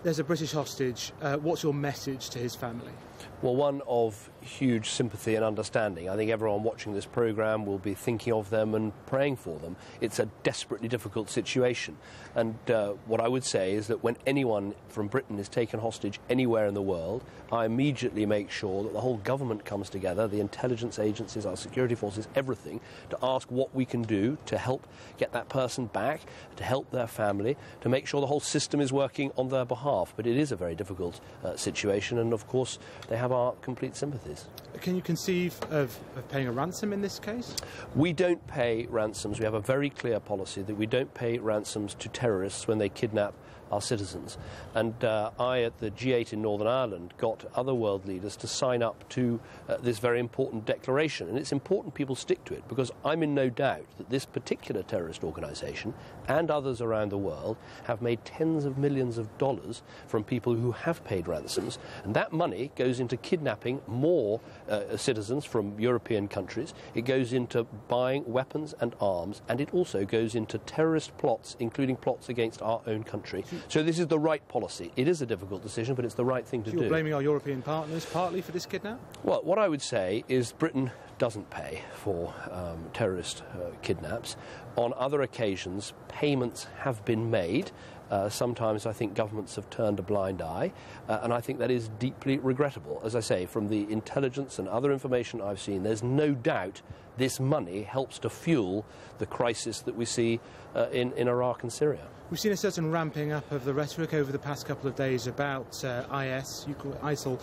There's a British hostage. What's your message to his family? Well, one of huge sympathy and understanding. I think everyone watching this programme will be thinking of them and praying for them. It's a desperately difficult situation. And what I would say is that when anyone from Britain is taken hostage anywhere in the world, I immediately make sure that the whole government comes together, the intelligence agencies, our security forces, everything, to ask what we can do to help get that person back, to help their family, to make sure the whole system is working on their behalf. But it is a very difficult situation, and of course they have our complete sympathies. Can you conceive of paying a ransom in this case? We don't pay ransoms. We have a very clear policy that we don't pay ransoms to terrorists when they kidnap our citizens. And I, at the G8 in Northern Ireland, got other world leaders to sign up to this very important declaration. And it's important people stick to it, because I'm in no doubt that this particular terrorist organisation and others around the world have made tens of millions of dollars from people who have paid ransoms. And that money goes into kidnapping more citizens from European countries. It goes into buying weapons and arms, and it also goes into terrorist plots, including plots against our own country. So this is the right policy. It is a difficult decision, but it's the right thing to do. You're blaming our European partners partly for this kidnap? Well, what I would say is Britain doesn't pay for terrorist kidnaps. On other occasions, payments have been made. Sometimes I think governments have turned a blind eye, and I think that is deeply regrettable. As I say, from the intelligence and other information I've seen, there's no doubt this money helps to fuel the crisis that we see in Iraq and Syria. We've seen a certain ramping up of the rhetoric over the past couple of days about IS, you call it ISIL.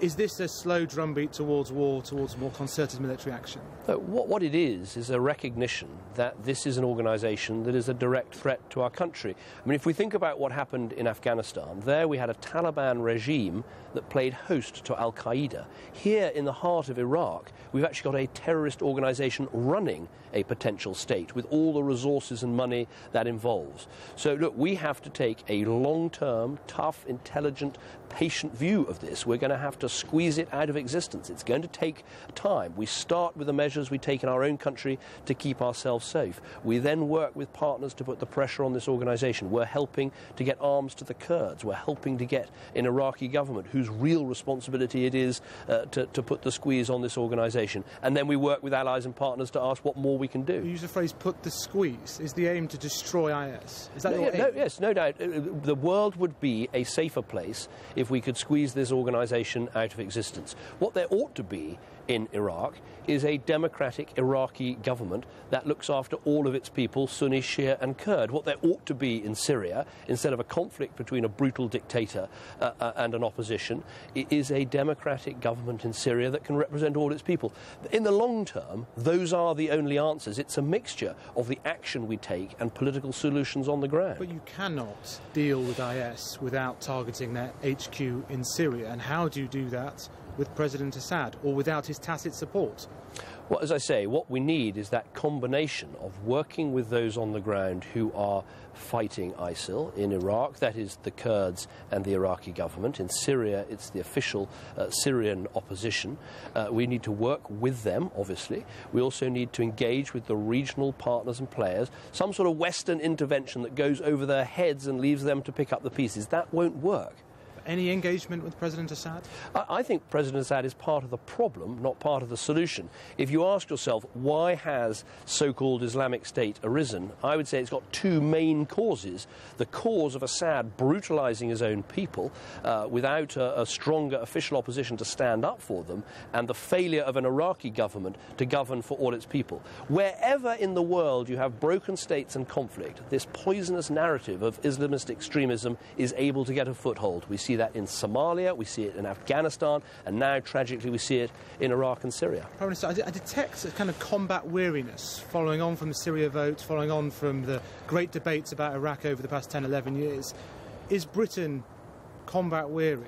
Is this a slow drumbeat towards war, towards more concerted military action? What it is a recognition that this is an organisation that is a direct threat to our country. I mean, if we think about what happened in Afghanistan, there we had a Taliban regime that played host to al-Qaeda. Here in the heart of Iraq, we've actually got a terrorist organisation running a potential state with all the resources and money that involves. So, look, we have to take a long-term, tough, intelligent, patient view of this. We're going to have to squeeze it out of existence. It's going to take time. We start with the measures we take in our own country to keep ourselves safe. We then work with partners to put the pressure on this organisation. We're helping to get arms to the Kurds. We're helping to get an Iraqi government whose real responsibility it is to put the squeeze on this organisation. And then we work with allies and partners to ask what more we can do. You use the phrase "put the squeeze." Is the aim to destroy IS? Is that your aim? No, yes, no doubt. The world would be a safer place if we could squeeze this organisation out of existence. What there ought to be in Iraq is a democratic Iraqi government that looks after all of its people, Sunni, Shia and Kurd. What there ought to be in Syria, instead of a conflict between a brutal dictator and an opposition, is a democratic government in Syria that can represent all its people. In the long term, those are the only answers. It's a mixture of the action we take and political solutions on the ground. But you cannot deal with IS without targeting their HQ in Syria. And how do you do that with President Assad, or without his tacit support? Well, as I say, what we need is that combination of working with those on the ground who are fighting ISIL in Iraq, that is the Kurds and the Iraqi government. In Syria, it's the official Syrian opposition. We need to work with them, obviously. We also need to engage with the regional partners and players. Some sort of Western intervention that goes over their heads and leaves them to pick up the pieces, that won't work. Any engagement with President Assad? I think President Assad is part of the problem, not part of the solution. If you ask yourself, why has so-called Islamic State arisen, I would say it's got two main causes. The cause of Assad brutalizing his own people without a stronger official opposition to stand up for them, and the failure of an Iraqi government to govern for all its people. Wherever in the world you have broken states and conflict, this poisonous narrative of Islamist extremism is able to get a foothold. We see that in Somalia, we see it in Afghanistan, and now, tragically, we see it in Iraq and Syria. Prime Minister, I detect a kind of combat weariness following on from the Syria vote, following on from the great debates about Iraq over the past 10, 11 years. Is Britain combat weary?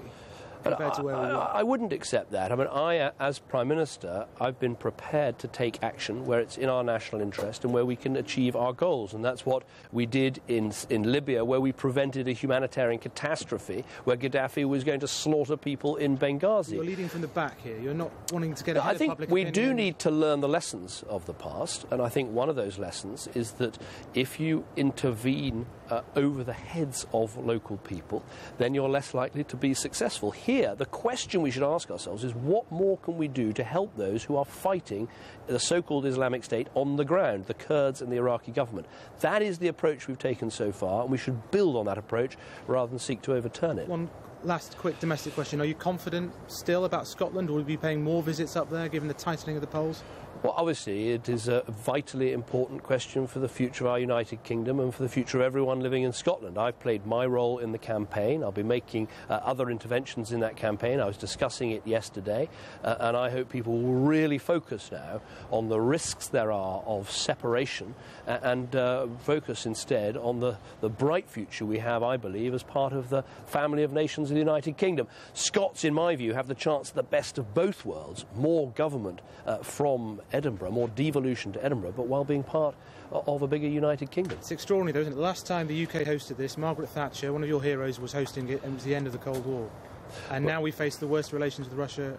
compared to where we were? I wouldn't accept that. I mean, as Prime Minister, I've been prepared to take action where it's in our national interest and where we can achieve our goals. And that's what we did in Libya, where we prevented a humanitarian catastrophe, where Gaddafi was going to slaughter people in Benghazi. You're leading from the back here. You're not wanting to get ahead of public we opinion. do need to learn the lessons of the past, and I think one of those lessons is that if you intervene over the heads of local people, then you're less likely to be successful. Here, the question we should ask ourselves is what more can we do to help those who are fighting the so-called Islamic State on the ground, the Kurds and the Iraqi government. That is the approach we've taken so far, and we should build on that approach rather than seek to overturn it. One last quick domestic question. Are you confident still about Scotland? Will we be paying more visits up there given the tightening of the polls? Well, obviously, it is a vitally important question for the future of our United Kingdom and for the future of everyone living in Scotland. I've played my role in the campaign. I'll be making other interventions in that campaign. I was discussing it yesterday, and I hope people will really focus now on the risks there are of separation and focus instead on the bright future we have, I believe, as part of the family of nations of the United Kingdom. Scots, in my view, have the chance of the best of both worlds, more government from Edinburgh, more devolution to Edinburgh, but while being part of a bigger United Kingdom. It's extraordinary, though, isn't it? The last time the UK hosted this, Margaret Thatcher, one of your heroes, was hosting it, and it was the end of the Cold War. And now we face the worst relations with Russia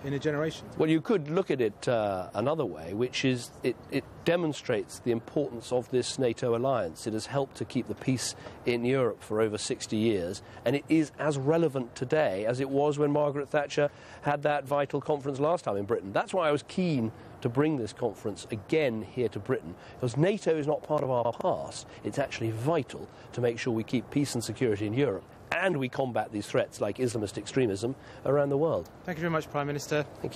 in a generation. Well, you could look at it another way, which is it demonstrates the importance of this NATO alliance. It has helped to keep the peace in Europe for over 60 years, and it is as relevant today as it was when Margaret Thatcher had that vital conference last time in Britain. That's why I was keen to bring this conference again here to Britain, because NATO is not part of our past. It's actually vital to make sure we keep peace and security in Europe, and we combat these threats like Islamist extremism around the world. Thank you very much, Prime Minister. Thank you.